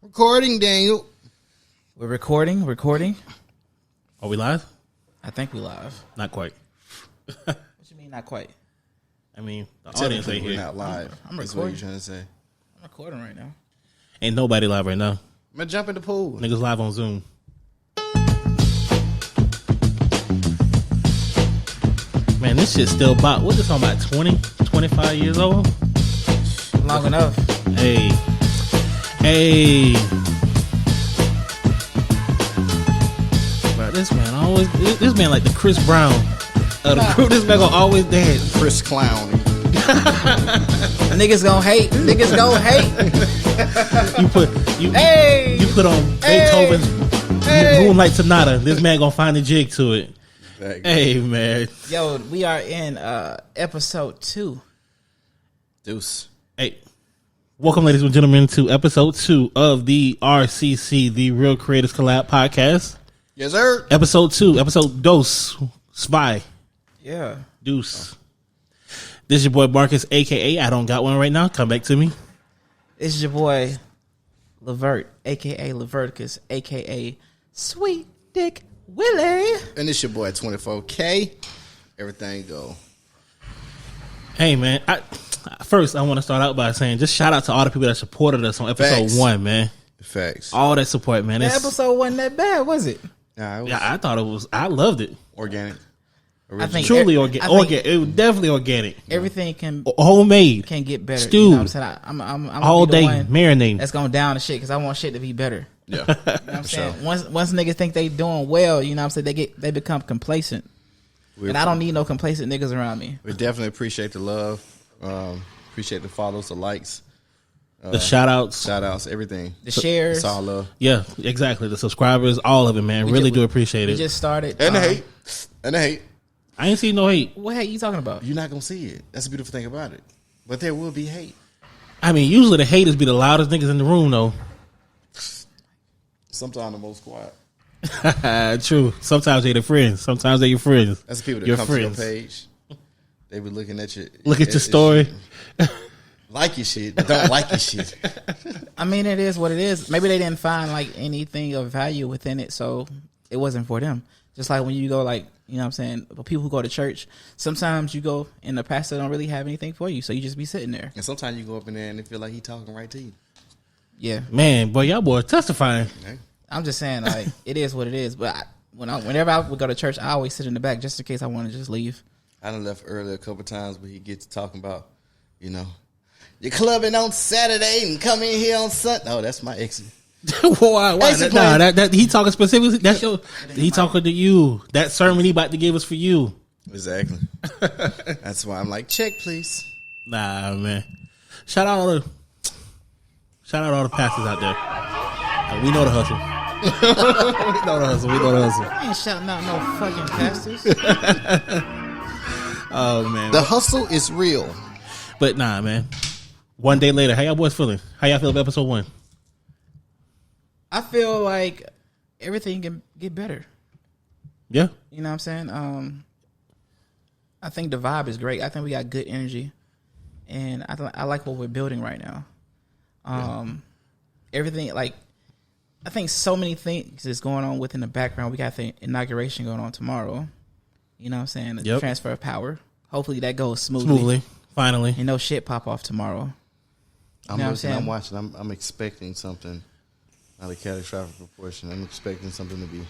Recording, Daniel. We're recording. Are we live? I think we live. Not quite. What you mean, not quite? I mean, the audience ain't We're here. not live. I'm That's what you're recording. trying to say. I'm recording right now. Ain't nobody live right now. I'm gonna jump in the pool. Niggas live on Zoom. Man, this shit's still about, what is this on, about 20, 25 years old? Long enough. Hey. Bro, this man like the Chris Brown of the crew. This man gonna always dance. Chris Clown. Niggas gonna hate. You put on Beethoven's Moonlight Sonata. This man gonna find the jig to it. Exactly. Hey, man. Yo, we are in episode 2. Deuce. Hey. Welcome, ladies and gentlemen, to episode 2 of the RCC, the Real Creators Collab podcast. Yes, sir. Episode 2, episode Dos, Spy, Yeah. Deuce. This is your boy Marcus, a.k.a. I don't got one right now. Come back to me. This is your boy Luvert, a.k.a. Leverticus, a.k.a. Sweet Dick Willie. And it's your boy 24K. Everything go. Hey, man. First, I want to start out by saying just shout out to all the people that supported us on episode Facts. 1, man. Facts. All that support, man. That episode wasn't that bad, was it? Nah, it was Yeah, I thought it was. I loved it. organic. I think Truly I organic. think It was definitely organic. everything can Homemade. get better. Stewed. You know what I'm saying? I'm All gonna be day. the one Marinating. that's going down the shit because I want shit to be better. Yeah. You know what I'm saying? Once niggas think they doing well, you know what I'm saying, they become complacent. And I don't need no complacent niggas around me. We definitely appreciate the love. Appreciate the follows, the likes, The shout outs. shout outs, everything. The shares. It's all love. Yeah, exactly. The subscribers, all of it, man. Really do appreciate We it. just started. And the hate. And the hate. I ain't seen no hate. What hate you talking about? You're not going to see it. That's the beautiful thing about it. But there will be hate. I mean, usually the haters be the loudest niggas in the room, though. Sometimes the most quiet. True. Sometimes they the friends. Sometimes they your friends. That's the people that Your come friends. to your page. They be looking at you. Look at your story. Like your shit, but don't like your shit. I mean, it is what it is. Maybe they didn't find like anything of value within it, so it wasn't for them. Just like when you go, like, you know what I'm saying, for people who go to church, sometimes you go and the pastor don't really have anything for you, so you just be sitting there. And sometimes you go up in there and it feel like he talking right to you. Yeah, Man, boy, y'all boys testifying. Okay? I'm just saying, like, it is what it is. But whenever I would go to church, I always sit in the back just in case I want to just leave. I done left early a couple times, but he gets to talking about, you know, you're clubbing on Saturday and come in here on Sunday. Oh, that's my ex. Why? Basically- That he talking specifically. That's your. He talking to you. That sermon he about to give us for you. Exactly. That's why I'm like, check, please. Nah, man. Shout out all the pastors out there. We know the hustle. We know the hustle. I ain't shouting out no fucking pastors. Oh man. The hustle is real. But nah, man. One day later, how y'all boys feeling? How y'all feel about episode 1? I feel like everything can get better. Yeah. You know what I'm saying? I think the vibe is great. I think we got good energy, and I like what we're building right now. Everything, like, I think so many things is going on within the background. We got the inauguration going on tomorrow. You know what I'm saying? The Yep. transfer of power. Hopefully that goes smoothly. Finally. And no shit pop off tomorrow. I'm know what I'm looking, saying? I'm watching. I'm expecting something out of catastrophic proportion. I'm expecting something to be.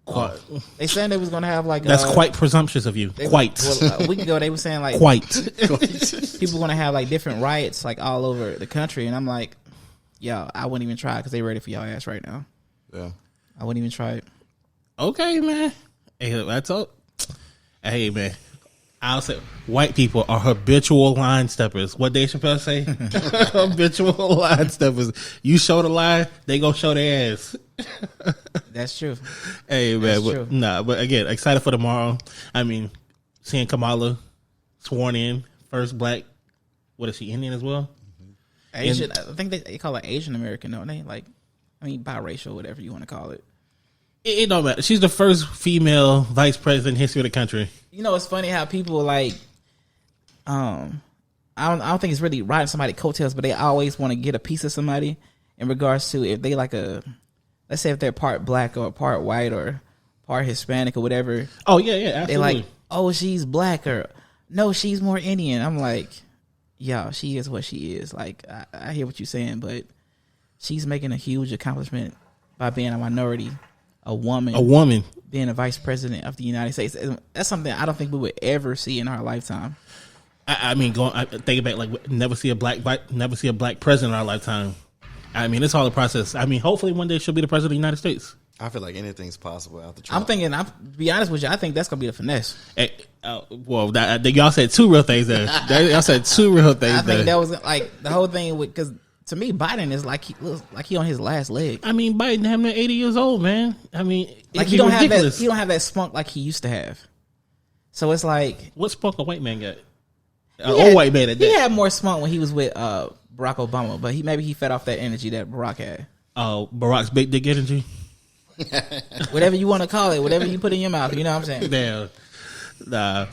Quite. They saying they was gonna have like That's quite presumptuous of you. Quite. Well, a week ago they were saying like Quite. people gonna have like different riots like all over the country, and I'm like, yo, I wouldn't even try because they ready for y'all ass right now. Yeah. I wouldn't even try it. Okay, man. Hey, that's all. Hey, man. I'll say white people are habitual line steppers. What Dave Chappelle say? Habitual line steppers. You show the line, they gonna show their ass. That's true. Hey, man. That's true. But again, excited for tomorrow. I mean, seeing Kamala sworn in, first black, what is she, Indian as well? Asian. I think they call it Asian American, don't they? Like, I mean, biracial, whatever you want to call it. It don't matter. She's the first female vice president in history of the country. You know, it's funny how people like, I don't think it's really riding somebody's coattails, but they always want to get a piece of somebody, in regards to if they like let's say if they're part black or part white or part Hispanic or whatever. Oh yeah, absolutely. They like, oh, she's black, or no, she's more Indian. I'm like, yo, she is what she is. Like, I hear what you're saying, but she's making a huge accomplishment by being a minority, a woman being a vice president of the United States. That's something I don't think we would ever see in our lifetime. I mean, thinking back, like never see a black president in our lifetime. I mean, it's all a process. I mean, hopefully one day she'll be the president of the United States. I feel like anything's possible after Trump. I'm thinking, to be honest with you, I think that's gonna be the finesse. Y'all said two real things there. Y'all said two real things. I think that was like the whole thing with, because to me, Biden is like he looks like he on his last leg. I mean, Biden having 80 years old, man. I mean, like he don't have that spunk like he used to have. So it's like, what spunk a white man got? Old white man. He had more spunk when he was with Barack Obama, but maybe he fed off that energy that Barack had. Oh, Barack's big dick energy. Whatever you want to call it, whatever you put in your mouth, you know what I'm saying? Damn.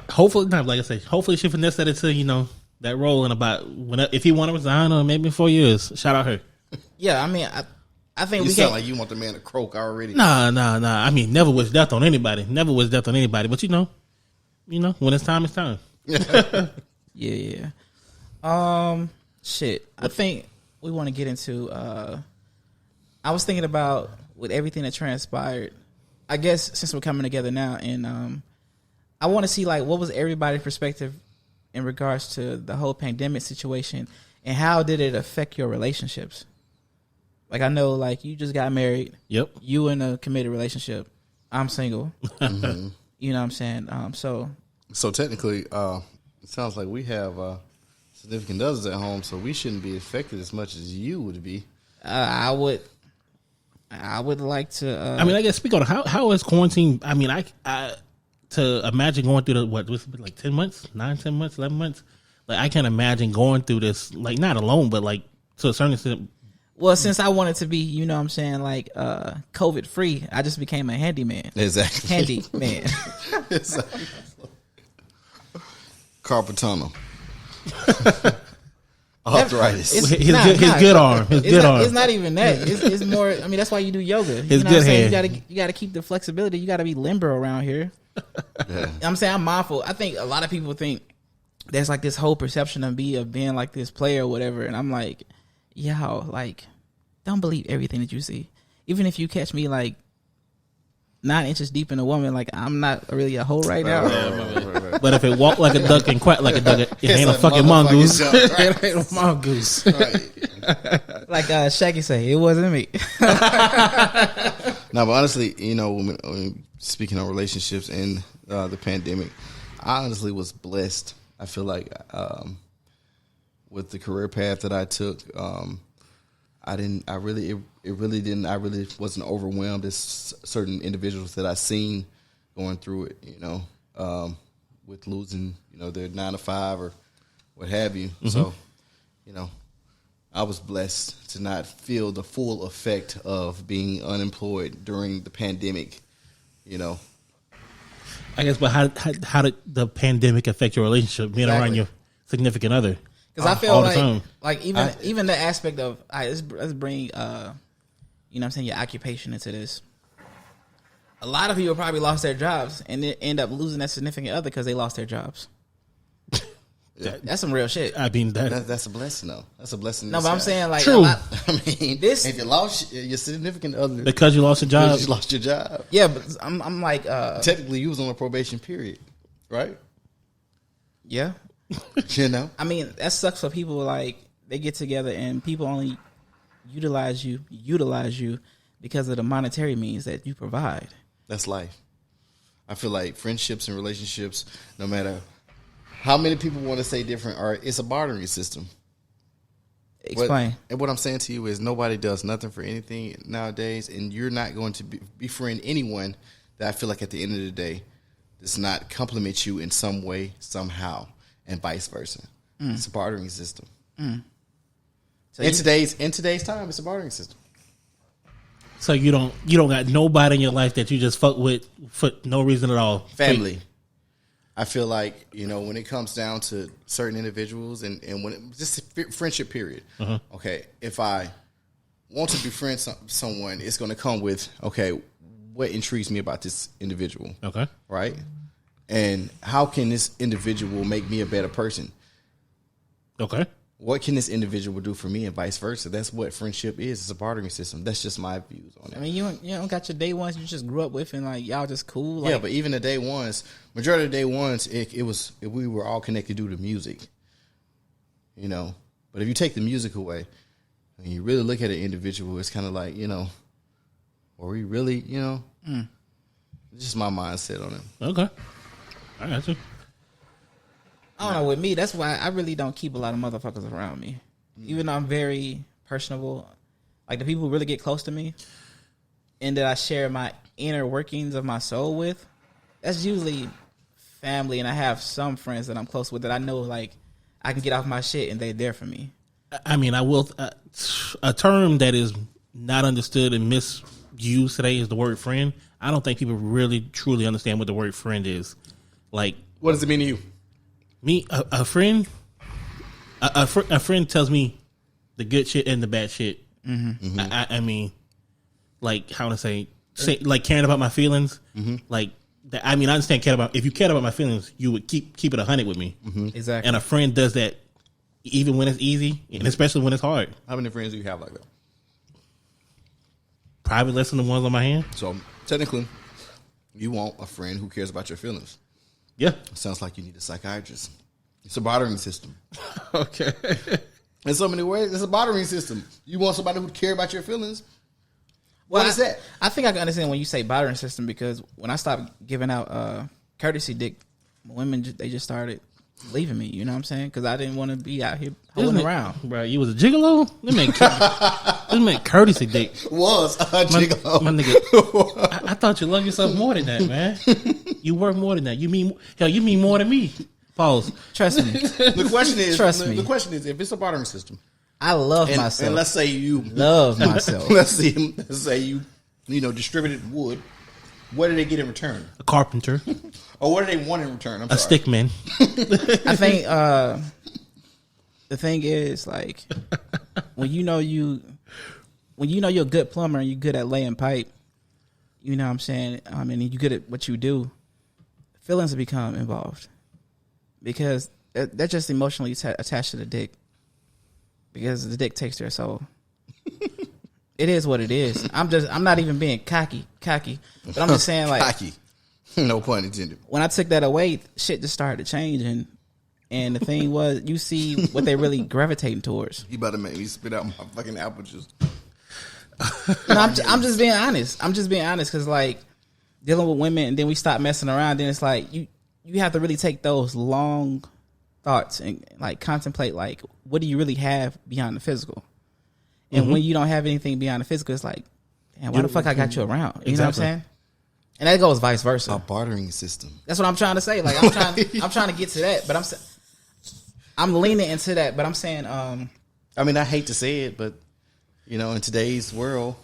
Hopefully, like I say, hopefully she finesse that into that role in about if he want to resign or maybe in 4 years. Shout out her. Yeah, I mean, I think you sound like you want the man to croak already. Nah. I mean, never wish death on anybody. Never wish death on anybody. But when it's time, it's time. Yeah. Shit. I think we want to get into. I was thinking about with everything that transpired. I guess since we're coming together now, and I want to see like what was everybody's perspective in regards to the whole pandemic situation, and how did it affect your relationships? Like, I know, like, you just got married. Yep. You in a committed relationship. I'm single. Mm-hmm. You know what I'm saying? So technically, it sounds like we have significant others at home, so we shouldn't be affected as much as you would be. I would like to. I mean, I guess speak on how is quarantine? I mean, I to imagine going through what's it like 10 months, 10 months, 11 months. Like, I can't imagine going through this, like, not alone, but like to a certain extent. Well, since I wanted to be, you know what I'm saying, like, COVID free, I just became a handyman. Exactly. Handyman. Exactly. Carpal tunnel. Arthritis. His good arm. It's not even that. It's more, I mean, that's why you do yoga. His good hand. You gotta keep the flexibility. You gotta be limber around here. Yeah. I'm saying, I'm mindful. I think a lot of people think there's like this whole perception of being like this player or whatever, and I'm like, yo, like, don't believe everything that you see. Even if you catch me like 9 inches deep in a woman, like, I'm not really a hoe right now. Right. But if it walk like a duck and quack like a duck, it ain't a fucking mongoose. It ain't a mongoose. Right. Like Shaggy say, it wasn't me. No, but honestly, when speaking of relationships and the pandemic, I honestly was blessed. I feel like with the career path that I took, I really wasn't overwhelmed as certain individuals that I seen going through it, with losing, their 9 to 5 or what have you. Mm-hmm. So, I was blessed to not feel the full effect of being unemployed during the pandemic, I guess, but how did the pandemic affect your relationship, being around your significant other? Because I feel like even the aspect of, all right, let's bring your occupation into this. A lot of people probably lost their jobs and then end up losing that significant other because they lost their jobs. That's some real shit. I mean, that's a blessing, though. That's a blessing. No, but I'm saying, like, true. If you lost your significant other because you lost your job, you lost your job. Yeah, but I'm like, technically, you was on a probation period, right? Yeah. I mean, that sucks for people. Like, they get together and people only utilize you because of the monetary means that you provide. That's life. I feel like friendships and relationships, no matter how many people want to say different, it's a bartering system. Explain. And what I'm saying to you is nobody does nothing for anything nowadays, and you're not going to befriend anyone that I feel like at the end of the day does not compliment you in some way, somehow, and vice versa. It's a bartering system. So in today's time, it's a bartering system. So you don't got nobody in your life that you just fuck with for no reason at all. Family. I feel like, when it comes down to certain individuals and when just friendship period. Okay, if I want to befriend someone, it's going to come with, okay, what intrigues me about this individual? Okay. Right? And how can this individual make me a better person? Okay. What can this individual do for me and vice versa? That's what friendship is. It's a bartering system. That's just my views on it. I mean, you don't got your day ones you just grew up with and like y'all just cool. Like, Yeah, but even the day ones, majority of the day ones, we were all connected due to music. But if you take the music away and you really look at an individual, it's kind of like, are we really, just my mindset on it. Okay. I got you. I don't know, with me, that's why I really don't keep a lot of motherfuckers around me. Even though I'm very personable, like the people who really get close to me and that I share my inner workings of my soul with, that's usually family, and I have some friends that I'm close with that I know like I can get off my shit and they're there for me. I mean, I will. A term that is not understood and misused today is the word friend. I don't think people really truly understand what the word friend is. Like, What does it mean to you? me, a friend, a friend tells me the good shit and the bad shit. Mm-hmm. I mean, like, how to say, like caring about my feelings. Mm-hmm. Like, that, I mean, I understand if you cared about my feelings, you would keep it 100 with me. Mm-hmm. Exactly. And a friend does that even when it's easy and especially when it's hard. How many friends do you have like that? Probably less than the ones on my hand. So technically, you want a friend who cares about your feelings. Yeah. It sounds like you need a psychiatrist. It's a bartering system. Okay. In so many ways, it's a bartering system. You want somebody who care about your feelings. Well, What is that? I think I can understand when you say bartering system, because when I stopped giving out courtesy dick, women they just started leaving me. You know what I'm saying? Because I didn't want to be out here holding around. Bro, you was a gigolo? This man courtesy dick. Was a gigolo. My nigga, I thought you loved yourself more than that, man. You worth more than that. You mean more than me. Pause. Trust me. The question is, Trust me. The question is, if it's a bartering system, I love and myself. let's say you love myself. let's say you distributed wood. What did they get in return? A carpenter. Or what do they want in return? A stick man. I think the thing is, like, when you know you're a good plumber and you're good at laying pipe, you know what I'm saying? I mean, you're good at what you do, feelings have become involved. Because they're just emotionally attached to the dick. Because the dick takes their soul. It is what it is. I'm not even being cocky, but I'm just saying, like, cocky. No pun intended. When I took that away, shit just started to change, and the thing was, you see what they really gravitating towards. You about to make me spit out my fucking apple juice. No, I'm just being honest. I'm just being honest, because like dealing with women, and then we stop messing around. Then it's like you have to really take those long thoughts and like contemplate, like, what do you really have beyond the physical? And when you don't have anything beyond the physical, it's like, damn, why the fuck I got you around? You know what I'm saying? And that goes vice versa. A bartering system. That's what I'm trying to say. Like, I'm trying to get to that, but I'm leaning into that. But I'm saying, I mean, I hate to say it, but in today's world,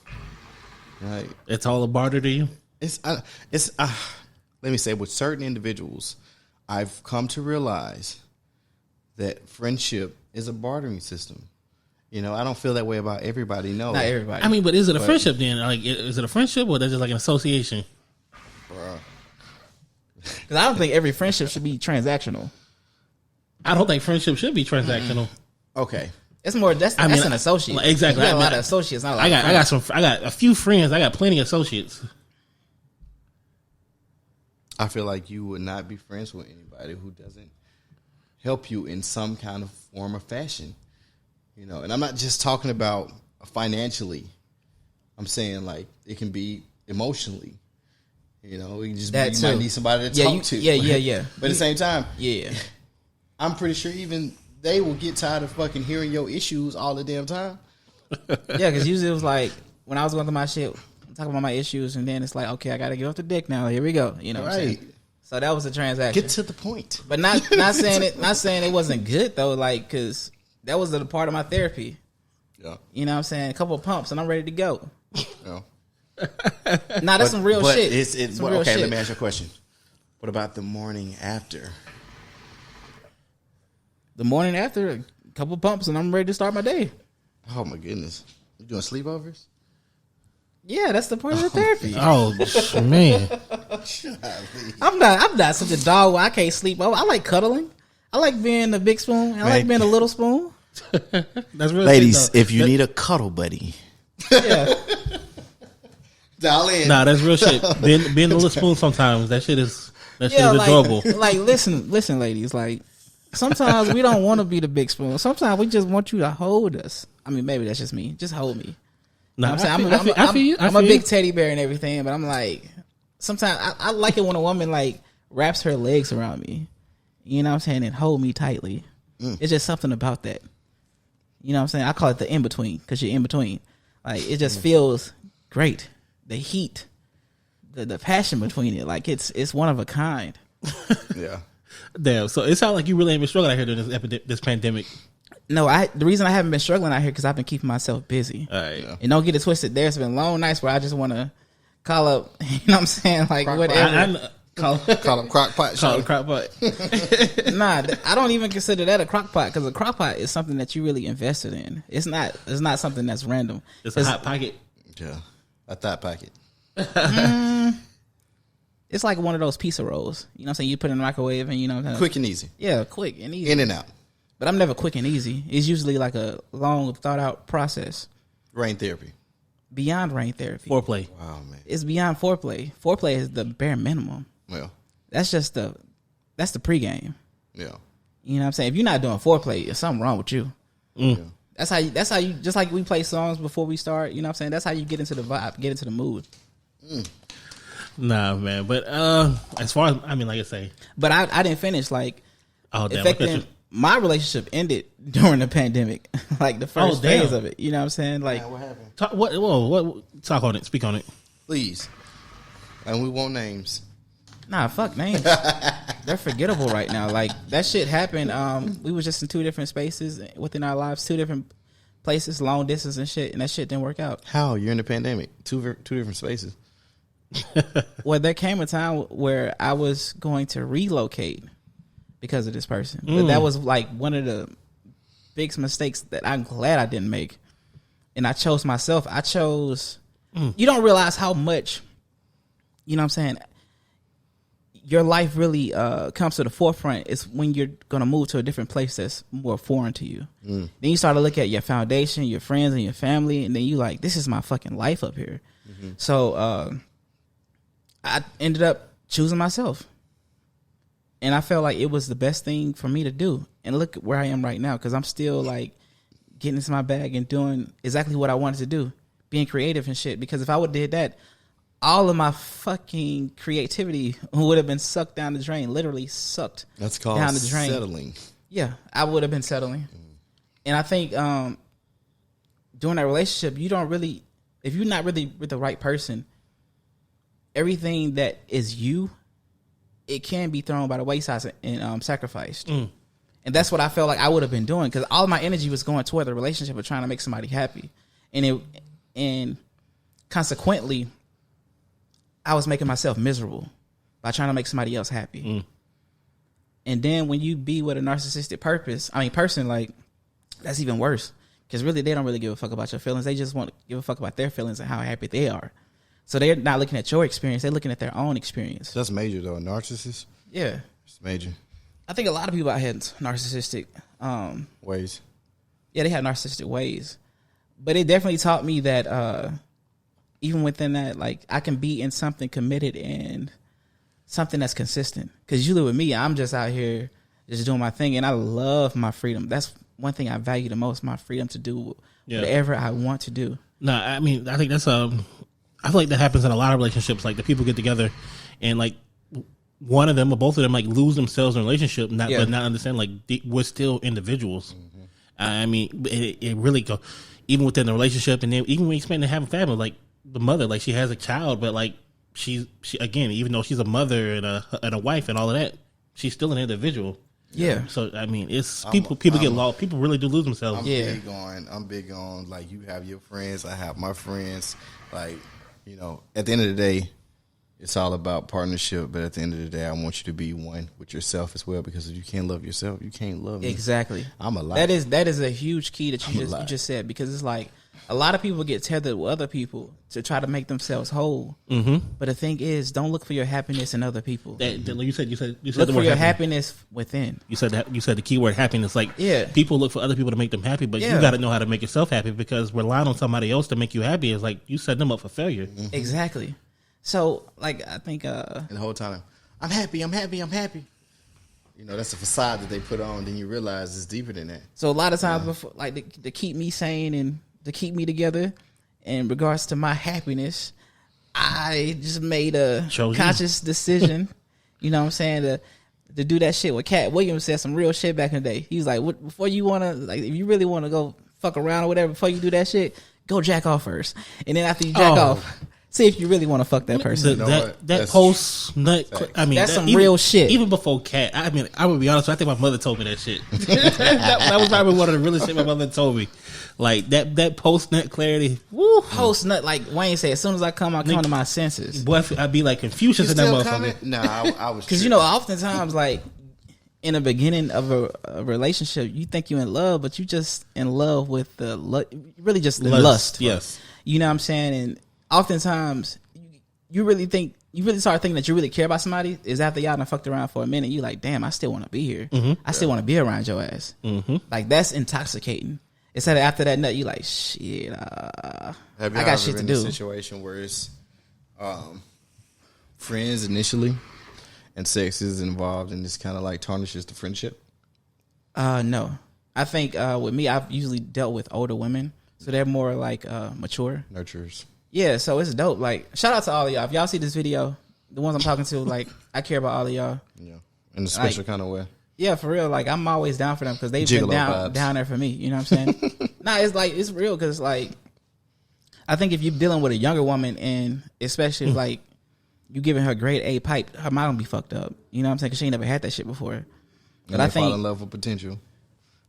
like, It's all a barter to you? let me say, with certain individuals, I've come to realize that friendship is a bartering system. I don't feel that way about everybody. No, not everybody. I mean, but is it a friendship then? Like, is it a friendship or is it just like an association? Because I don't think every friendship should be transactional. I don't think friendship should be transactional. Okay. It's more that's an associate. Exactly. You got a lot of associates. Not a lot I got a few friends. I got plenty of associates. I feel like you would not be friends with anybody who doesn't help you in some kind of form or fashion. And I'm not just talking about financially. I'm saying, like, it can be emotionally. You can just might need somebody to talk to. Yeah. But at the same time, yeah, I'm pretty sure even they will get tired of fucking hearing your issues all the damn time. Yeah, because usually it was like, when I was going through my shit, talking about my issues, and then it's like, okay, I got to get off the dick now. Here we go. You know what I'm saying? So that was a transaction. Get to the point. But not saying it wasn't good though, like, because that was a part of my therapy. Yeah. You know what I'm saying? A couple of pumps and I'm ready to go. Yeah. Nah, that's some real shit. Okay, let me ask you a question. What about the morning after? The morning after, a couple pumps, and I'm ready to start my day. Oh my goodness, you doing sleepovers? Yeah, that's the part of the therapy. Oh man, I'm not such a dog where I can't sleep over. I like cuddling. I like being the big spoon. I like being a little spoon. that's real. Ladies, shit, though. if you need a cuddle buddy, Yeah. dial in. Nah, that's real shit. Being a little spoon sometimes. That shit is like, adorable. Like, listen, ladies. Like, sometimes we don't want to be the big spoon. Sometimes we just want you to hold us. I mean, maybe that's just me. Just hold me. Nah, I'm saying I'm a big teddy bear and everything, but I'm like, sometimes I like it when a woman like wraps her legs around me. You know what I'm saying? And hold me tightly. It's just something about that. You know what I'm saying? I call it the in between because you're in between. Like it just feels great. The heat, the passion between it, like it's one of a kind. Yeah. Damn. So it sounds like you really ain't been struggling out here during this pandemic. No, the reason I haven't been struggling out here because I've been keeping myself busy. All right. Yeah. And don't get it twisted. There's been long nights where I just want to call up. You know what I'm saying? Like Crockpot. whatever. Call Call him Crockpot. it Crockpot. Nah, I don't even consider that a crockpot because a crockpot is something that you really invested in. It's not something that's random. It's a hot pocket. Yeah, a thought packet. It's like one of those pizza rolls. You know what I'm saying? You put it in the microwave and you know what I'm saying? Quick and easy. Yeah, quick and easy. In and out. But I'm never quick and easy. It's usually like a long thought out process. Rain therapy. Beyond rain therapy. Foreplay. Wow, man. It's beyond foreplay. Foreplay is the bare minimum. Well, That's the pregame. yeah. You know what I'm saying? If you're not doing foreplay, there's something wrong with you. Yeah. That's how you just like we play songs before we start, you know what I'm saying? That's how you get into the vibe, get into the mood. Nah, man. But as far as like I say, But I didn't finish like oh damn, affecting my relationship ended during the pandemic. Like the first damn. phase of it. You know what I'm saying? Like What happened? what talk on it, speak on it. Please. And we want names. nah, fuck names. They're forgettable right now. Like that shit happened. We was just in two different spaces within our lives, two different places, long distance and shit, and that shit didn't work out. How? You're in the pandemic. Two different spaces. Well, there came a time where I was going to relocate because of this person. But that was like one of the biggest mistakes that I'm glad I didn't make. And I chose myself. You don't realize how much, you know what I'm saying, your life really comes to the forefront is when you're going to move to a different place that's more foreign to you. Then you start to look at your foundation, your friends and your family, and then you like, this is my fucking life up here. So I ended up choosing myself. And I felt like it was the best thing for me to do. And look where I am right now because I'm still like getting into my bag and doing exactly what I wanted to do, being creative and shit. Because if I would have did that, all of my fucking creativity would have been sucked down the drain, literally sucked That's called down the drain. settling. Yeah, I would have been settling. And I think during that relationship, you don't really, if you're not really with the right person, everything that is you, it can be thrown by the wayside and sacrificed. And that's what I felt like I would have been doing because all my energy was going toward the relationship of trying to make somebody happy. And consequently, I was making myself miserable by trying to make somebody else happy. And then when you be with a narcissistic person, like that's even worse because really they don't really give a fuck about your feelings. They just want to give a fuck about their feelings and how happy they are. So they're not looking at your experience. They're looking at their own experience. That's major, though. A narcissist? Yeah. It's major. I think a lot of people out here narcissistic Ways. Yeah, they have narcissistic ways. But it definitely taught me that even within that, like I can be in something committed and something that's consistent. Because usually with me, I'm just out here just doing my thing. And I love my freedom. That's one thing I value the most, my freedom to do whatever I want to do. No, I mean, I think that's I feel like that happens in a lot of relationships. Like the people get together, and like one of them or both of them like lose themselves in a relationship, but not understand like we're still individuals. I mean, it really go even within the relationship, and then even when you expand to have a family, like the mother, like she has a child, but like she again, even though she's a mother and a wife and all of that, she's still an individual. Yeah. So I mean, it's people get lost. People really do lose themselves. I'm big on like you have your friends, I have my friends. Like, you know, at the end of the day, it's all about partnership. But at the end of the day, I want you to be one with yourself as well. Because if you can't love yourself, you can't love me. Exactly. I'm a lie. That is a huge key that you just said, because it's like a lot of people get tethered with other people to try to make themselves whole. Mm-hmm. But the thing is, don't look for your happiness in other people. You said look the for word your happiness within. You said the key word happiness. Like, people look for other people to make them happy, but you got to know how to make yourself happy, because relying on somebody else to make you happy is like you set them up for failure. Mm-hmm. Exactly. So, like, I think and the whole time, I'm happy. You know, that's a facade that they put on. Then you realize it's deeper than that. So a lot of times, before, like, to keep me sane and to keep me together, in regards to my happiness, I just made a conscious decision. You know what I'm saying, to do that shit. With Cat Williams said some real shit back in the day. He was like, before you want to, like, if you really want to go fuck around or whatever, before you do that shit, go jack off first, and then after you jack off, see if you really want to fuck that person. That post nut. I mean, that's some real shit. Even before Cat, I mean, I would be honest. I think my mother told me that shit. that was probably one of the realest shit my mother told me. Like that post nut clarity. Woo. Post nut, like Wayne said. As soon as I come to my senses. Boy, I'd be like Confucius in that motherfucker. No, I was because oftentimes, like, in the beginning of a relationship, you think you're in love, but you just in love with the really just lust. Yes, you know what I'm saying. And oftentimes, you really start thinking that you really care about somebody is after y'all done fucked around for a minute. You like, damn, I still want to be here. Mm-hmm. I still want to be around your ass. Mm-hmm. Like, that's intoxicating. Instead of after that nut, you like, shit. I got shit to do. In a situation where it's friends initially, and sex is involved, and this kind of like tarnishes the friendship? No, I think with me, I've usually dealt with older women, so they're more like mature, nurturers. Yeah, so it's dope. Like, shout out to all of y'all. If y'all see this video, the ones I'm talking to, like, I care about all of y'all. Yeah, in a special kind of way. Yeah, for real. Like, I'm always down for them because they've been down there for me. You know what I'm saying? Nah, it's like, it's real because, like, I think if you're dealing with a younger woman, and especially if, like, you giving her grade A pipe, her mind gonna be fucked up. You know what I'm saying? Because she ain't never had that shit before. But I think fall in love with potential,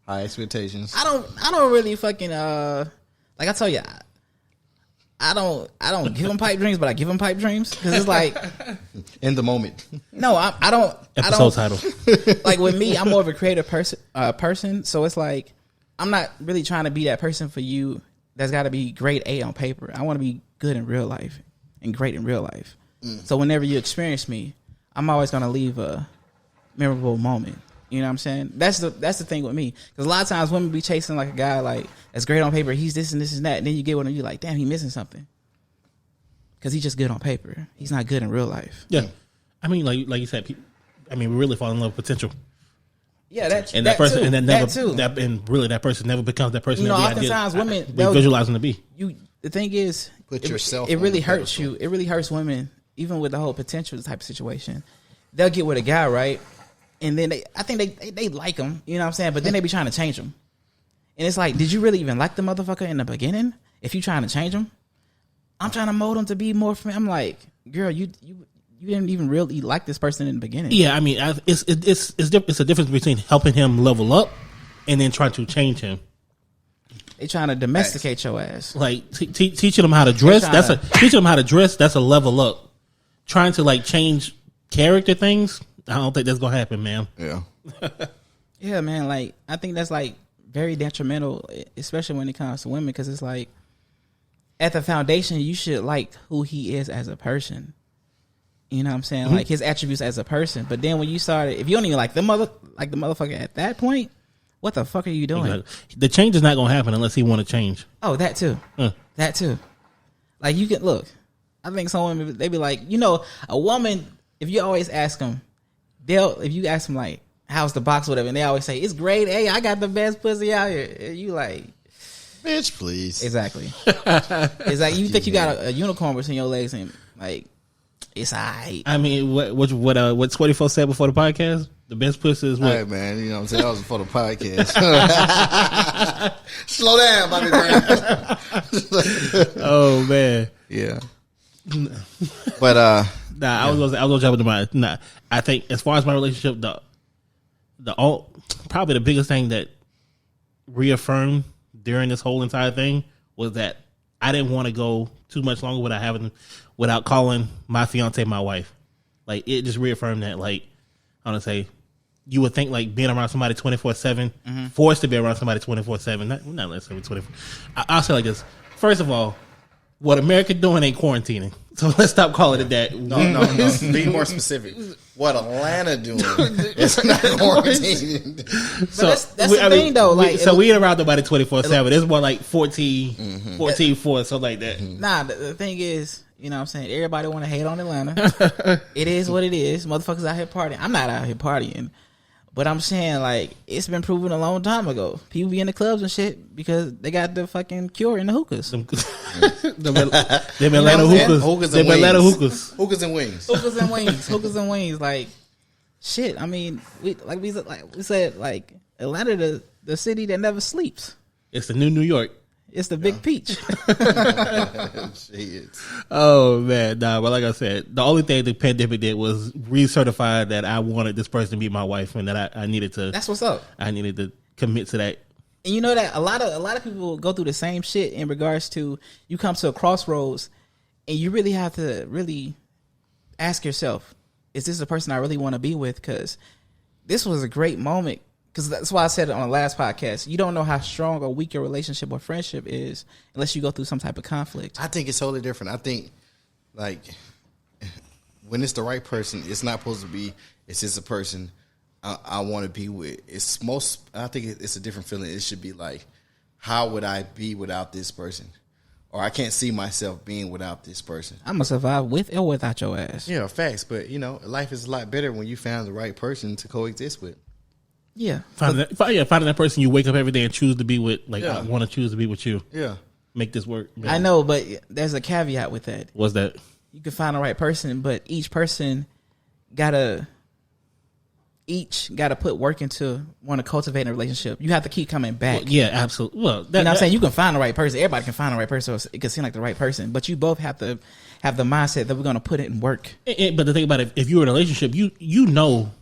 high expectations. I don't really fucking like I told you, I don't give them pipe dreams, but I give them pipe dreams because it's like in the moment. No, I don't. Episode title. Like, with me, I'm more of a creative person, so it's like I'm not really trying to be that person for you that's got to be grade A on paper. I want to be good in real life and great in real life. So whenever you experience me, I'm always gonna leave a memorable moment. You know what I'm saying? That's the thing with me, because a lot of times women be chasing like a guy like that's great on paper. He's this and this and that, and then you get one and you like, damn, he missing something because he's just good on paper. He's not good in real life. Yeah, I mean, like you said, we really fall in love with potential. Yeah, that person, too. And that person never becomes that person. You know, oftentimes women we visualize them to be. The thing is, put yourself. It really hurts you. It really hurts women, even with the whole potential type of situation. They'll get with a guy, right? And then I think they like him, you know what I'm saying? But then they be trying to change him. And it's like, did you really even like the motherfucker in the beginning? If you trying to change him? I'm trying to mold him to be more for me. I'm like, girl, you didn't even really like this person in the beginning. Yeah, I mean, it's a difference between helping him level up and then trying to change him. They trying to domesticate your ass. Like teaching them how to dress. Teaching them how to dress. That's a level up. Trying to like change character things. I don't think that's gonna happen, man. Yeah. Yeah, man. Like, I think that's like very detrimental, especially when it comes to women, because it's like at the foundation, you should like who he is as a person. You know what I'm saying? Mm-hmm. Like his attributes as a person. But then when you started, if you don't even like the motherfucker at that point, what the fuck are you doing? Exactly. The change is not gonna happen unless he want to change. Oh, that too. That too. Like, you can look. I think some women, they be like, you know, a woman, if you always ask them, if you ask them like, how's the box, whatever, and they always say, it's grade A, I got the best pussy out here. And you like, bitch, please. Exactly. It's like, you think you got a unicorn between your legs and like, it's alright. I mean, what 24 said before the podcast? The best pussy is what? Hey, man, you know what I'm saying? That was before the podcast. Slow down, Bobby Brown. Oh, man. Yeah. But, I was gonna jump into my. Nah, I think as far as my relationship, probably the biggest thing that reaffirmed during this whole entire thing was that I didn't want to go too much longer without calling my fiance my wife. Like, it just reaffirmed that. Like, I want to say, you would think like being around somebody 24/7, forced to be around somebody 24/7. Not necessarily 24. I'll say like this. First of all, what America doing ain't quarantining. So let's stop calling it that. No. Be more specific. What Atlanta doing is not quarantining. So that's the thing, though. Like, so we ain't around nobody 24/7. It's more like 14/4, something like that. Nah, the thing is, you know what I'm saying? Everybody want to hate on Atlanta. It is what it is. Motherfuckers out here partying. I'm not out here partying. But I'm saying, like, it's been proven a long time ago. People be in the clubs and shit because they got the fucking cure in the hookahs. Them Atlanta hookahs. Them Atlanta hookahs. Hookahs and wings. Hookahs and wings. Hookahs and wings. Like, shit. I mean, we said, like, Atlanta, the city that never sleeps. It's the new New York. It's the big peach. Shit. Oh man, nah. But like I said, the only thing the pandemic did was recertify that I wanted this person to be my wife, and that I needed to. That's what's up. I needed to commit to that. And you know that a lot of people go through the same shit in regards to you come to a crossroads, and you really have to really ask yourself, is this the person I really want to be with? Because this was a great moment. Because that's why I said it on the last podcast. You don't know how strong or weak your relationship or friendship is unless you go through some type of conflict. I think it's totally different. I think, like, when it's the right person, it's not supposed to be, it's just a person I want to be with. I think it's a different feeling. It should be like, how would I be without this person? Or I can't see myself being without this person. I'm going to survive with or without your ass. Yeah, facts. But, you know, life is a lot better when you found the right person to coexist with. Yeah. Finding that person you wake up every day and choose to be with. Like, I want to choose to be with you. Yeah. Make this work. Man. I know, but there's a caveat with that. What's that? You can find the right person, but each person gotta put work into want to cultivate a relationship. You have to keep coming back. Well, yeah, absolutely. Well, you know what I'm saying? You can find the right person. Everybody can find the right person. So it can seem like the right person, but you both have to have the mindset that we're going to put it in work. But the thing about it, if you're in a relationship, you know.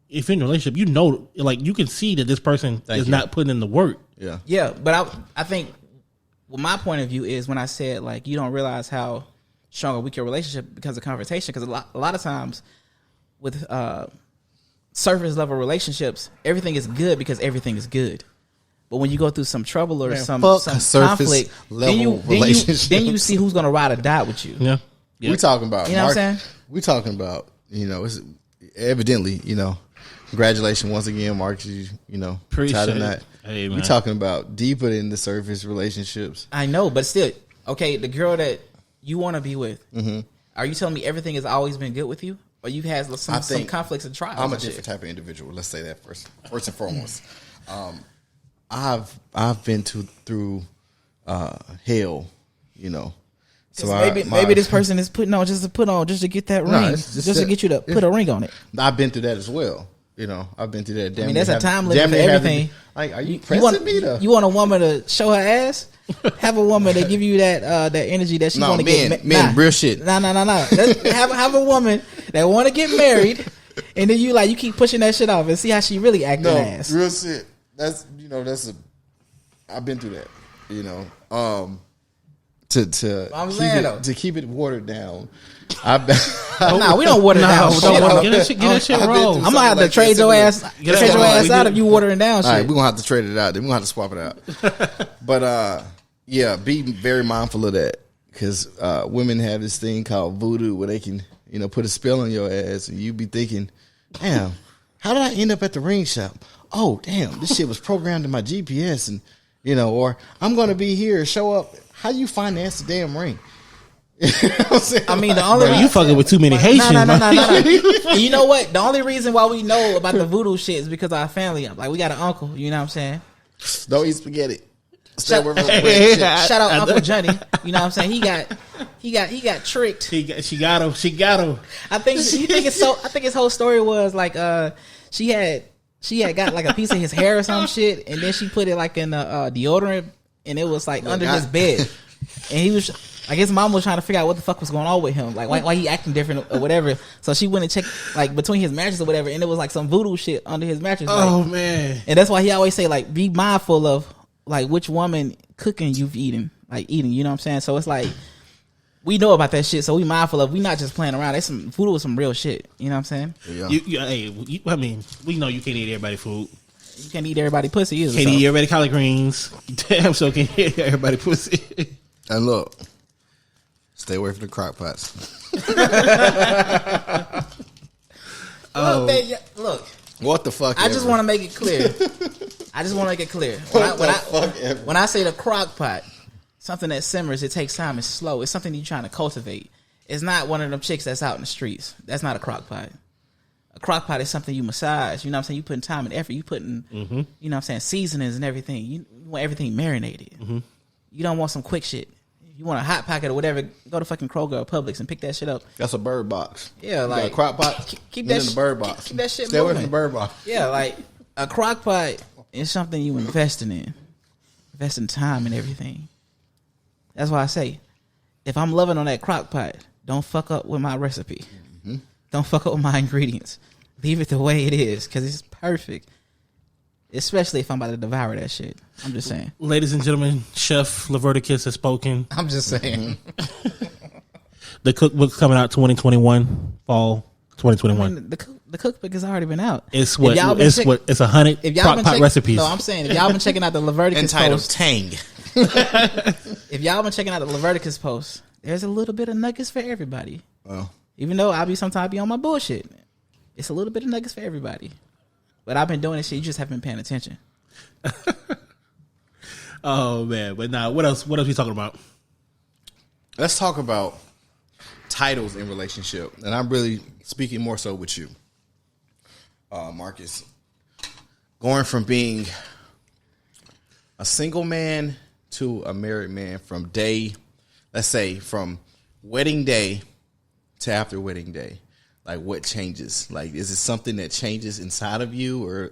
If you're in a relationship, you know, like, you can see that this person is not putting in the work. Yeah. Yeah, but I think my point of view is when I said, like, you don't realize how strong or weak your relationship because of conversation. Because a lot of times with surface level relationships, everything is good because everything is good. But when you go through some trouble or some conflict, then you see who's going to ride or die with you. Yeah. We talking about, you know what I'm saying? We talking about, you know, it's evidently, you know. Congratulations once again, Marcus. You know, appreciate that. Hey, man. We're talking about deeper than the surface relationships. I know, but still, okay. The girl that you want to be with, are you telling me everything has always been good with you, or you've had some conflicts and trials? I'm a different type of individual. Let's say that first and foremost. I've been through hell, you know. So maybe this person is putting on just to get that ring, just to get you to put a ring on it. I've been through that as well. You know, I've been through that. I mean, there's a time limit for everything. Like, are you pressing me to? You want a woman to show her ass? Have a woman that give you that energy that she want to get. Real shit. No. Have a woman that want to get married, and then you keep pushing that shit off and see how she really acting ass. Real shit. I've been through that. You know, to keep it watered down. Nah, we don't water down. Get that shit wrong. I'm gonna have to trade your ass out if you watering down shit. All right, we're gonna have to trade it out. Then we're gonna have to swap it out. But yeah, be very mindful of that because women have this thing called voodoo where they can, you know, put a spell on your ass and you be thinking, damn, how did I end up at the ring shop? Oh, damn, this shit was programmed in my GPS, and you know, or I'm gonna be here, show up. How you finance the damn ring? You know what I'm saying? I mean, the only you fucking with too many Haitians. No. You know what? The only reason why we know about the voodoo shit is because our family. Like, we got an uncle. You know what I'm saying? Don't eat spaghetti. Shout out Uncle Johnny. You know what I'm saying? He got tricked. She got him. I think his whole story was like she had got like a piece of his hair or some shit, and then she put it like in the deodorant, and it was like under his bed, and he was. I guess mom was trying to figure out what the fuck was going on with him, like why he acting different or whatever. So she went and checked like between his mattress or whatever, and it was like some voodoo shit under his mattress. Oh man! And that's why he always say like be mindful of like which woman cooking you've eaten. You know what I'm saying? So it's like we know about that shit, so we mindful of. We not just playing around. That's some voodoo is some real shit. You know what I'm saying? Yeah. I mean, we know you can't eat everybody food. You can't eat everybody pussy either. Can't eat everybody collard greens. Damn, so can't eat everybody pussy. And look, stay away from the crock pots. Look, baby, look. What the fuck? I just want to make it clear. When I say the crock pot, something that simmers, it takes time, it's slow. It's something you're trying to cultivate. It's not one of them chicks that's out in the streets. That's not a crock pot. A crock pot is something you massage. You know what I'm saying? You putting time and effort. You putting, you know what I'm saying, seasonings and everything. You want everything marinated. You don't want some quick shit. You want a hot pocket or whatever, go to fucking Kroger or Publix and pick that shit up. That's a Birdbox. Yeah, you like got a crock pot. Keep that in the Birdbox. Keep that shit Stay moving. away from the Birdbox. Yeah, like a crock pot is something you investing in. Investing time and everything. That's why I say, if I'm loving on that crock pot, don't fuck up with my recipe. Don't fuck up with my ingredients. Leave it the way it is, because it's perfect. Especially if I'm about to devour that shit. I'm just saying. Ladies and gentlemen, Chef Luvert has spoken. I'm just saying. The cookbook's coming out 2021, fall 2021. I mean, the cookbook has already been out. It's 100 crock pot recipes. No, I'm saying if y'all been checking out the Leviticus Entitled post, Tang. if y'all been checking out the Leviticus post, there's a little bit of nuggets for everybody. Oh. Even though sometimes be on my bullshit, it's a little bit of nuggets for everybody. But I've been doing this shit. You just haven't been paying attention. Oh man! But now, what else? What else we talking about? Let's talk about titles in relationship, and I'm really speaking more so with you, Marcus. Going from being a single man to a married man from let's say from wedding day to after wedding day. Like, what changes? Like, is it something that changes inside of you, or,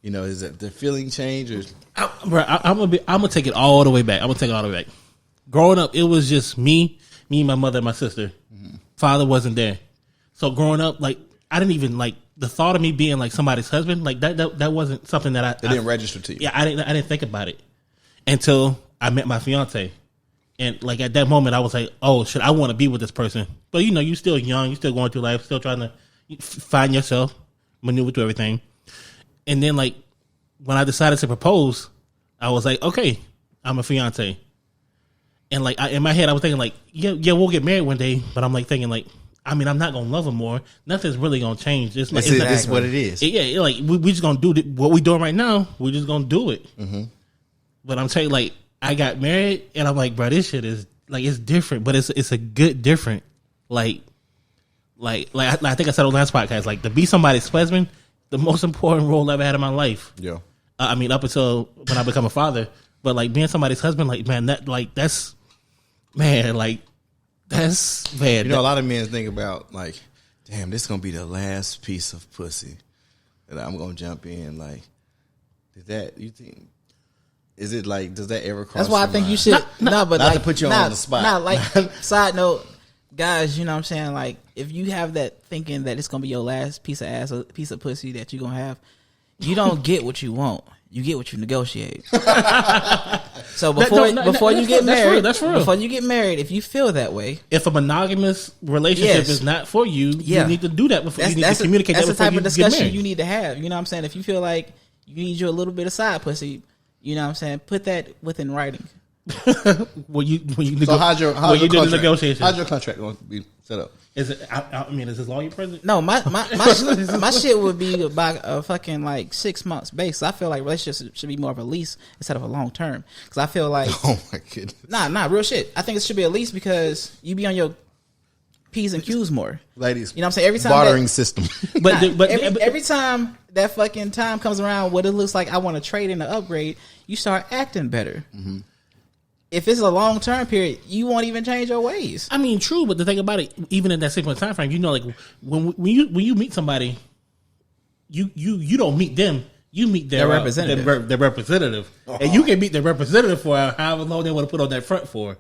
is it the feeling change? Or I'm gonna take it all the way back. Growing up, it was just me, my mother, and my sister. Father wasn't there, so growing up, like, I didn't even like the thought of me being like somebody's husband. Like that wasn't something that it didn't register to you. Yeah, I didn't think about it until I met my fiance. And like at that moment, I was like, "Oh shit, I want to be with this person." But you're still young, you're still going through life, still trying to find yourself, maneuver through everything. And then like when I decided to propose, I was like, "Okay, I'm a fiance." And like in my head, I was thinking like, "Yeah, we'll get married one day." But I'm like thinking like, I mean, I'm not gonna love him more. Nothing's really gonna change. It's what it is. Yeah, like we just gonna do what we doing right now. We're just gonna do it. But I'm telling you, like, I got married, and I'm like, bro, this shit is like it's different, but it's a good different. Like I think I said on the last podcast, like to be somebody's husband, the most important role I've ever had in my life. Yeah, I mean, up until when I become a father, but like being somebody's husband, like man, that's man. A lot of men think about like, damn, this is gonna be the last piece of pussy that I'm gonna jump in. Like, you think? Is it like? Does that ever cross? That's why I think you should. Not to put you on the spot. Not like side note, guys. You know what I'm saying? Like, if you have that thinking that it's gonna be your last piece of ass or piece of pussy that you're gonna have, you don't get what you want. You get what you negotiate. So before you get married, that's real. Before you get married, if you feel that way, if a monogamous relationship is not for you, you need to do that before. You need to communicate that before you get married. That's the type of discussion you need to have. You know what I'm saying? If you feel like you need you a little bit of side pussy, you know what I'm saying? Put that within writing. How's your contract going to be set up? Is it? I mean, is his lawyer present? No, my shit would be about a fucking like 6 months base. I feel like relationships should be more of a lease instead of a long term. Because I feel like, oh my goodness, nah, real shit. I think it should be a lease because you be on your P's and Q's more, ladies. You know what I'm saying? Every time bartering system, but every time that fucking time comes around, what it looks like I want to trade in the upgrade, you start acting better. If it's a long term period, you won't even change your ways. I mean, true, but the thing about it, even in that 6 month time frame, like when you meet somebody, you don't meet them, you meet their representative, their representative, and you can meet their representative for however long they want to put on that front for.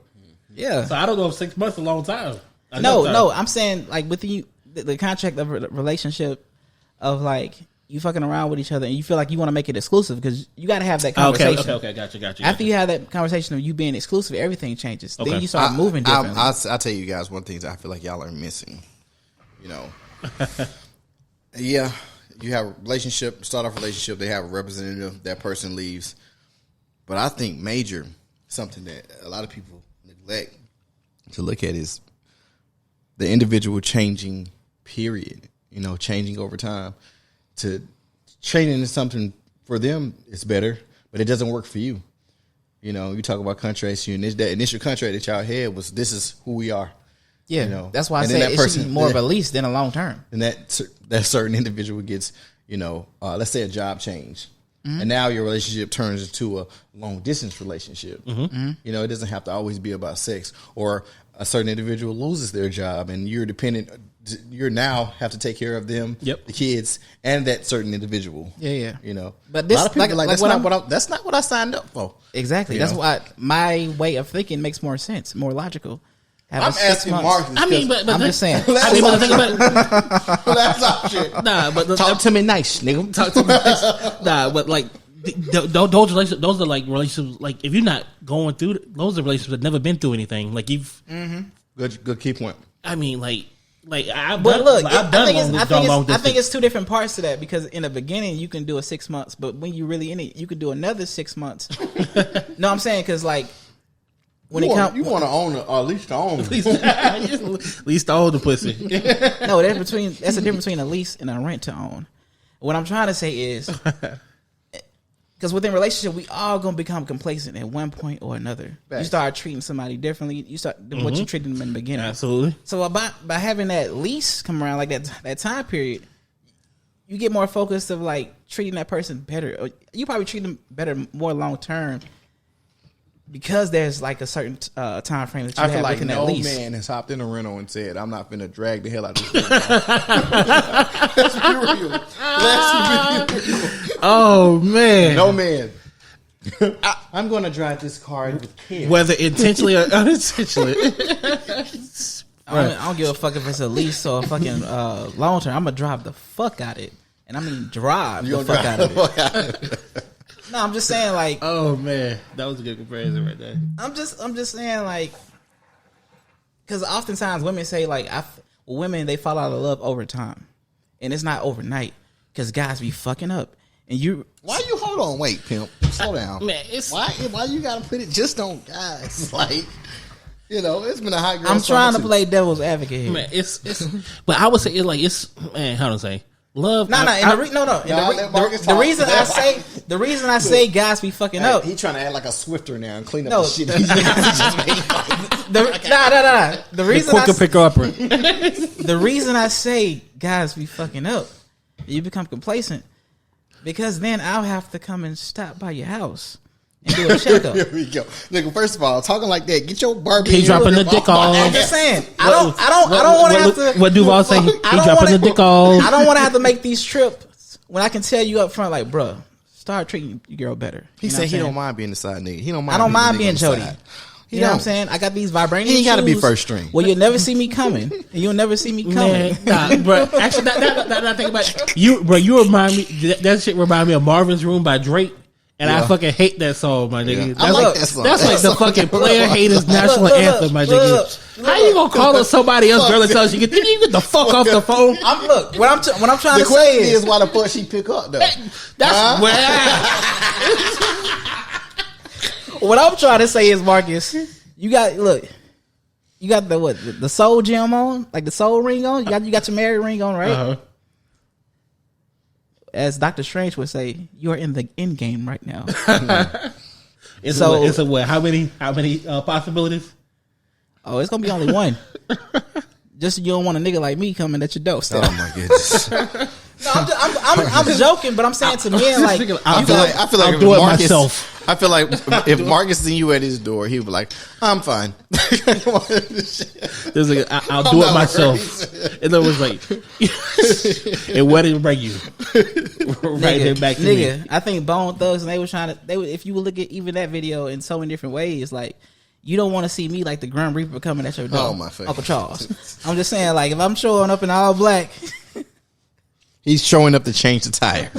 Yeah. So I don't know if 6 months is a long time. No, I'm saying like with the contract of a relationship of like you fucking around with each other and you feel like you want to make it exclusive because you got to have that conversation. Okay, gotcha. After you have that conversation of you being exclusive, everything changes. Then you start moving differently. I'll tell you guys one thing that I feel like y'all are missing. You know, yeah, you have a relationship, start off a relationship, they have a representative, that person leaves. But I think major, something that a lot of people neglect to look at is the individual changing, period. You know, changing over time. To training into something for them is better, but it doesn't work for you. You know, you talk about contracts, that initial contract that y'all had was, this is who we are. Yeah, you know? That's why I say it should be more of a lease than a long term. And that certain individual gets, you know, let's say a job change. And now your relationship turns into a long distance relationship. You know, it doesn't have to always be about sex. Or a certain individual loses their job and you're dependent. You now have to take care of them, the kids, and that certain individual. Yeah. You know, but this, a lot of people that's not what I signed up for. Exactly. That's why my way of thinking makes more sense, more logical. I'm asking Marcus. I mean, but I'm just saying. I mean, but the thing about that's our shit. Nah, but talk to me nice, nigga. Talk to me nice. Nah, but like those relationships, those are like relationships. Like if you're not going through, those are relationships that never been through anything. Like you've good key point. I mean, like I've but done, look, like, I've done I think it's two different parts to that because in the beginning you can do a 6 months, but when you really in it, you could do another 6 months. No, I'm saying because like when you want to own or lease to own, lease to own the pussy. No, that's the difference between a lease and a rent to own. What I'm trying to say is because within a relationship, we all gonna become complacent at one point or another. Right. You start treating somebody differently. You start what you treated them in the beginning. Absolutely. So by having that lease come around like that time period, you get more focused of like treating that person better. Or you probably treat them better more long term because there's like a certain time frame that you have within that lease. No man has hopped in a rental and said, "I'm not finna drag the hell out of this." Let's be real. Let's be real. Oh man, no man. I'm going to drive this car with care, whether intentionally or unintentionally. I don't give a fuck if it's a lease or a fucking long term. I'm gonna drive the fuck out of it, and I mean drive the fuck out of it. No, I'm just saying like. Oh man, that was a good comparison right there. I'm just saying like, because oftentimes women say like, women they fall out of love over time, and it's not overnight because guys be fucking up. And why you hold on? Wait, pimp, slow down. Man, why you gotta put it just on guys? Like, you know, it's been a hot girl. I'm trying to play devil's advocate here. Man, it's. But I would say man. How do I say? Love. The reason I say guys be fucking up. He trying to act like a Swifter now and clean up the shit. The reason the reason I say guys be fucking up, you become complacent. Because then I'll have to come and stop by your house and do a checkup. Here we go, nigga. First of all, talking like that, get your Barbie. He dropping the dick off. I'm just saying. I don't want to have to. What Duval say? He dropping the dick off. I don't want to have to make these trips when I can tell you up front, like, bro, start treating your girl better. He said he don't mind being the side nigga. He don't mind. I don't mind being Jody. You know what I'm saying? I got these vibranium. He ain't got to be first string. Well, you'll never see me coming. And you'll never see me coming. Nah, bro. Actually, that think about it. You remind me. That shit remind me of Marvin's Room by Drake. And I fucking hate that song, my nigga. I like that song. That's like the fucking player haters national anthem, my nigga. How you gonna call up somebody else girl and tell you get the fuck off the phone? What I'm trying to say is why the fuck she pick up though. That's what I'm trying to say is, Marcus, you got the soul gem on, like the soul ring on. You got your married ring on, right? Uh-huh. As Dr. Strange would say, you are in the end game right now. It's a what? How many possibilities? Oh, it's gonna be only one. Just so you don't want a nigga like me coming at your door. Still. Oh my goodness. No, I'm joking, but I'm saying to men like I feel like I'll do it myself. I feel like if Marcus seen you at his door, he would be like, "I'm fine." There's like, I'll do it myself. And then it was like, and where did it bring you? Right there back to nigga, me. I think Bone Thugs and they were trying to. If you would look at even that video in so many different ways, like. You don't want to see me like the Grim Reaper coming at your door, oh, my face. Uncle Charles. I'm just saying, like, if I'm showing up in all black, He's showing up to change the tire.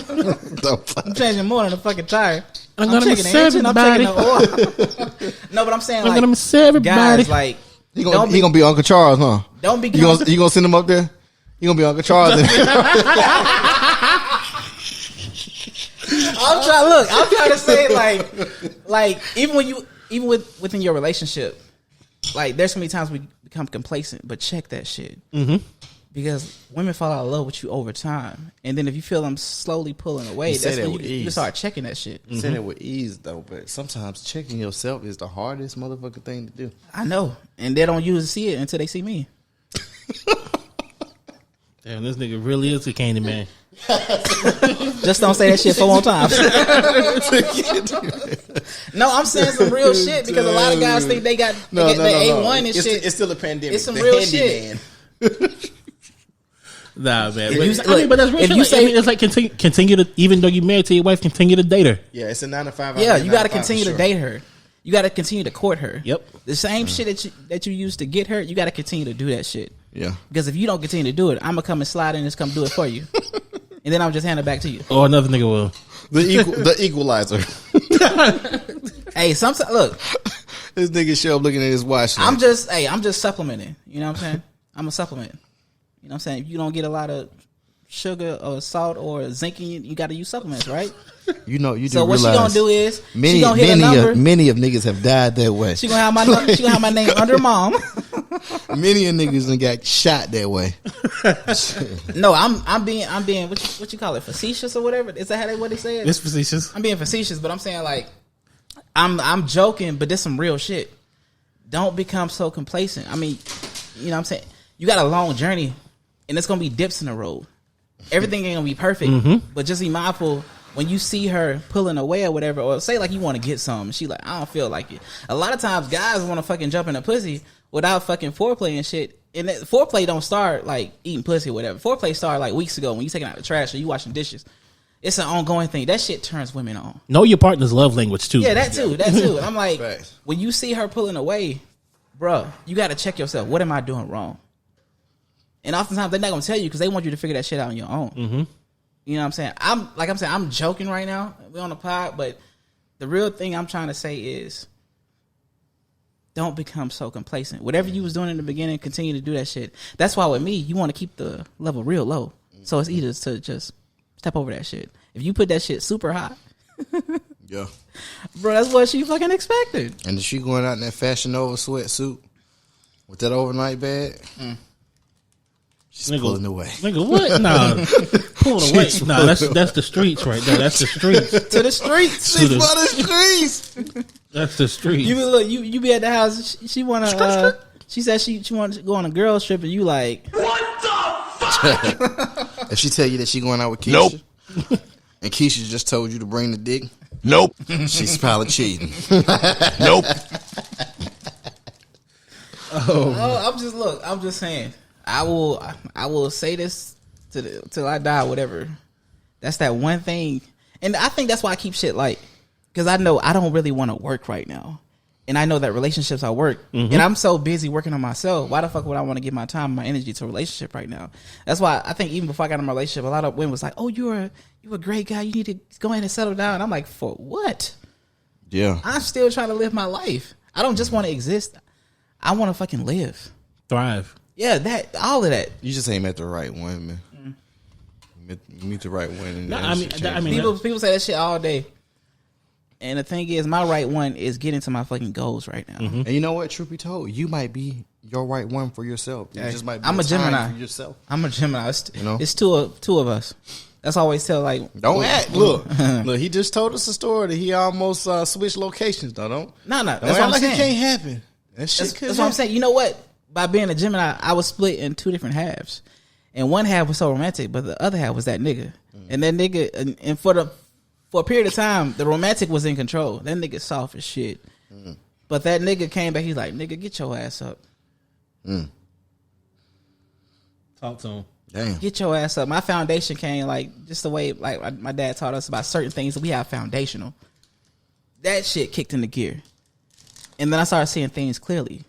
I'm changing more than a fucking tire. I'm gonna checking miss the engine. I'm checking everybody. the oil. No, but I'm saying I'm like gonna miss everybody. guys, like He gonna be Uncle Charles, huh? don't be You gonna send him up there? You gonna be Uncle Charles? I'm trying to say like even within your relationship, like there's so many times we become complacent, but check that shit. Mm-hmm. Because women fall out of love with you over time, and then if you feel them slowly pulling away, that's when you start checking that shit. You say that with ease though, but sometimes checking yourself is the hardest motherfucking thing to do. I know, and they don't usually see it until they see me. Damn, this nigga really is a candy man. Just don't say that shit 4 more times. No, I'm saying some real shit because a lot of guys think they got the A1 and shit. It's still a pandemic. It's some real shit. Nah, man. But That's real if shit. you Like, it's like continue to, even though you're married to your wife, continue to date her. Yeah, it's a 9 to 5. Yeah, you got to continue to date her. You got to continue to court her. Yep. The same shit that you used to get her, you got to continue to do that shit. Yeah. Because if you don't continue to do it, I'm gonna come and slide in and just come do it for you, and then I'll just hand it back to you. Or another nigga will. The equalizer. Hey, sometimes look, This nigga show up looking at his watch. I'm just supplementing. You know what I'm saying? I'm a supplement. You know what I'm saying? If you don't get a lot of sugar or salt or zinc in you got to use supplements, right? You do So what she realize gonna do is many, she gonna hit a number. many of niggas have died that way. She gonna have my name under mom. Many of niggas done got shot that way. No, I'm being what you call it, facetious or whatever. Is that what they say? It's facetious. I'm being facetious, but I'm saying like I'm joking, but this some real shit. Don't become so complacent. I mean, you know what I'm saying? You got a long journey and it's gonna be dips in the road. Everything ain't gonna be perfect, but just be mindful when you see her pulling away or whatever, or say like you want to get some, she like, I don't feel like it. A lot of times guys want to fucking jump in a pussy without fucking foreplay and shit. And foreplay don't start like eating pussy or whatever. Foreplay started like weeks ago when you taking out the trash or you washing dishes. It's an ongoing thing. That shit turns women on. Know your partner's love language too. Yeah, that too. And I'm like, Facts. when you see her pulling away, bro, you got to check yourself. What am I doing wrong? And oftentimes they're not gonna tell you because they want you to figure that shit out on your own. Mm-hmm. You know what I'm saying? I'm joking right now. We're on the pod, but the real thing I'm trying to say is don't become so complacent. Whatever you was doing in the beginning, continue to do that shit. That's why with me, you want to keep the level real low. So it's easy to just step over that shit. If you put that shit super high, Yeah. bro, that's what she fucking expected. And is she going out in that Fashion Nova sweatsuit with that overnight bag? She's pulling away. Nigga, what? Nah, pulling away. Nah, that's the streets right there. That's the streets. To the streets. She's for the streets. That's the streets. You be at the house. She wanna. She said she wanted to go on a girls trip, and you like, What the fuck? If she tell you that she going out with Keisha, Nope. and Keisha just told you to bring the dick, Nope. she's probably cheating. Nope. I'm just saying. I will say this till I die, whatever. That's that one thing, and I think that's why I keep shit light, because I know I don't really want to work right now, and I know that relationships are work, and I'm so busy working on myself. Why the fuck would I want to give my time, and my energy to a relationship right now? That's why I think even before I got in my relationship, a lot of women was like, "Oh, you're a great guy. You need to go ahead and settle down." I'm like, for what? Yeah. I'm still trying to live my life. I don't just want to exist. I want to fucking live. Thrive. Yeah, that all of that. You just ain't met the right one, man. Meet the right one. And No, that I mean, shit changes. People say that shit all day. And the thing is, my right one is getting to my fucking goals right now. And you know what? Truth be told, you might be your right one for yourself. You just might be I'm a time Gemini. for yourself. I'm a Gemini. It's, You know? it's two of us. That's always tell like Don't act. Look, he just told us a story that he almost switched locations. Though, don't. No. Don't That's act what I'm like saying. it can't happen. That shit That's could what I'm saying. You know what? By being a Gemini, I was split in two different halves, and one half was so romantic, but the other half was that nigga. And that nigga, and for a period of time, the romantic was in control. That nigga soft as shit. But that nigga came back. He's like, nigga, get your ass up. Talk to him. Damn. Get your ass up. My foundation came like just the way like my dad taught us about certain things that we have foundational. That shit kicked into gear, and then I started seeing things clearly.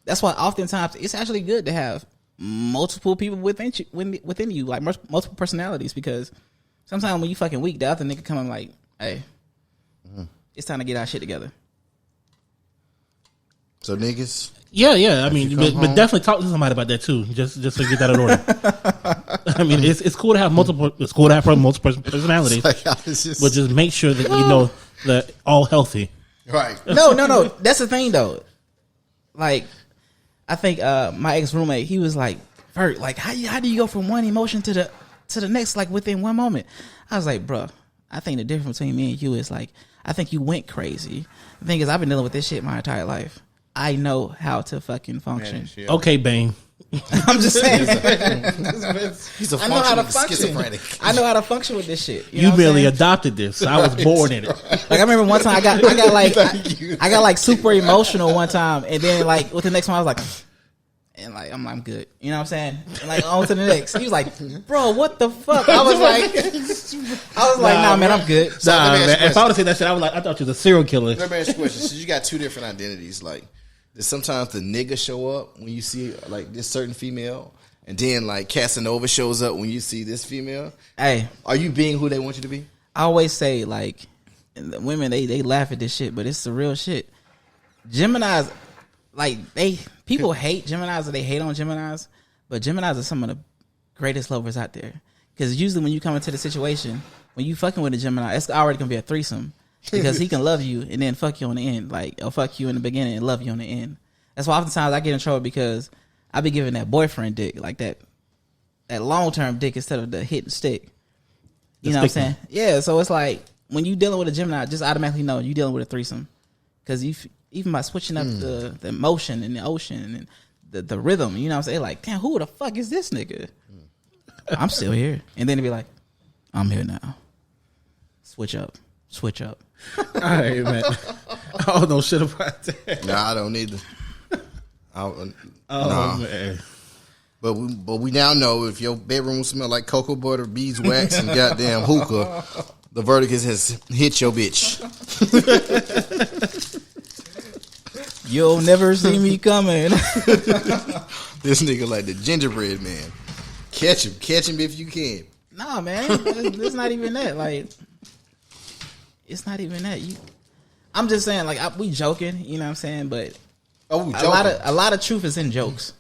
That's why oftentimes it's actually good to have multiple people within you, like multiple personalities. Because sometimes when you fucking weak, the other nigga come and like, hey, it's time to get our shit together. So niggas, yeah. I mean, but definitely talk to somebody about that too, just to get that in order. I mean, it's cool to have multiple. It's cool to have multiple personalities, but just make sure that you know that all healthy. Right? No. That's the thing though. Like, I think my ex roommate, he was like, "Vert, like how do you go from one emotion to the next like within one moment?" I was like, "Bro, I think the difference between me and you is like, I think you went crazy. The thing is, I've been dealing with this shit my entire life. I know how to fucking function." Okay, Bane. I'm just saying. He's a I know how to function schizophrenic. I know how to function with this shit. You know merely what I'm saying? adopted this. I was born in it. Like I remember one time I got like super emotional one time, and then like with the next one I was like, and like I'm good. You know what I'm saying? And like on to the next. He was like, "Bro, what the fuck?" I was like, "Nah, man, I'm good." So Nah, let me ask man. you a If I would have said that shit, I thought you was a serial killer. Let me ask you a question. So you got two different identities. Like, does sometimes the nigga show up when you see like this certain female, and then like Casanova shows up when you see this female? Hey, Are you being who they want you to be? I always say like, the women they laugh at this shit, but it's the real shit. Geminis, like people hate Geminis or they hate on Geminis, but Geminis are some of the greatest lovers out there. Because usually when you come into the situation, when you fucking with a Gemini, it's already gonna be a threesome. Because he can love you and then fuck you on the end. Like, or fuck you in the beginning and love you on the end. That's why oftentimes I get in trouble because I be giving that boyfriend dick, like that long-term dick instead of the hit and stick. You know what I'm saying? Yeah, so it's like, when you dealing with a Gemini, just automatically know you dealing with a threesome. Because even by switching up the emotion and the ocean and the rhythm, you know what I'm saying? Like, damn, who the fuck is this nigga? I'm still here. And then it'd be like, I'm here now. Switch up. All right, man. I don't know shit about that. Nah, I don't either. Man. But we now know if your bedroom smell like cocoa butter, beeswax, and goddamn hookah, the verdict has hit your bitch. You'll never see me coming. This nigga like the gingerbread man. Catch him if you can. Nah, man, it's not even that. Like, it's not even that. I'm just saying, like, we joking, you know what I'm saying? But a lot of truth is in jokes.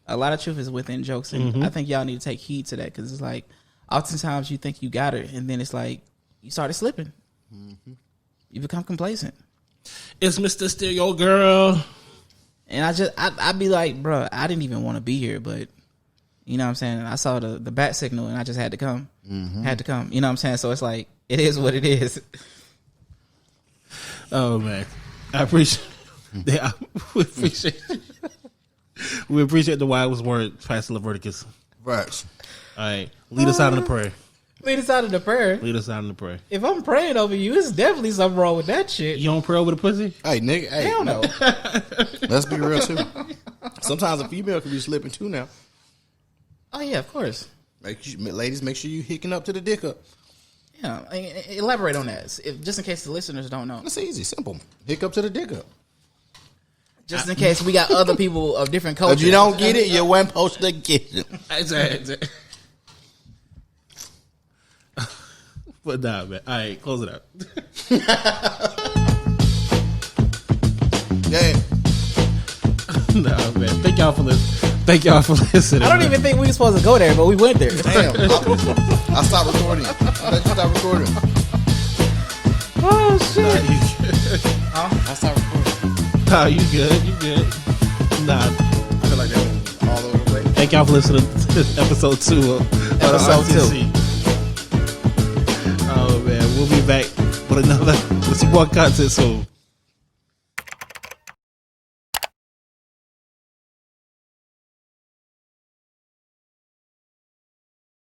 A lot of truth is within jokes, and I think y'all need to take heed to that because it's like, oftentimes you think you got her, and then it's like you started slipping. You become complacent. It's Mr. Stereo Girl. And I'd be like, bro, I didn't even want to be here, but you know what I'm saying? I saw the bat signal and I just had to come. Had to come. You know what I'm saying? So it's like, it is what it is. Oh, man. I appreciate we appreciate the wise words, Pastor Leviticus. Right. All right. Lead us out in the prayer. Lead us out of the prayer. Lead us out in the prayer. If I'm praying over you, it's definitely something wrong with that shit. You don't pray over the pussy? Hey, nigga. Hey, Hell no. Let's be real, too. Sometimes a female can be slipping, too, now. Oh, yeah, of course. Ladies, make sure you hicking up to the dick up. Yeah, elaborate on that. Just in case the listeners don't know. It's easy, simple. Hick up to the dick up. Just in case we got other people of different cultures. If you don't get it, you weren't supposed to get it. Exactly. But nah, man. All right, close it out. Yeah. Nah, man. Thank y'all for listening. I don't even think we were supposed to go there, but we went there. Damn. I stopped recording. I let you stop recording. Oh, shit. I stopped recording. Nah, you good. Nah. I feel like that was all over the place. Thank y'all for listening to episode 2 of Episode 2. Oh, man. We'll be back with some more content soon.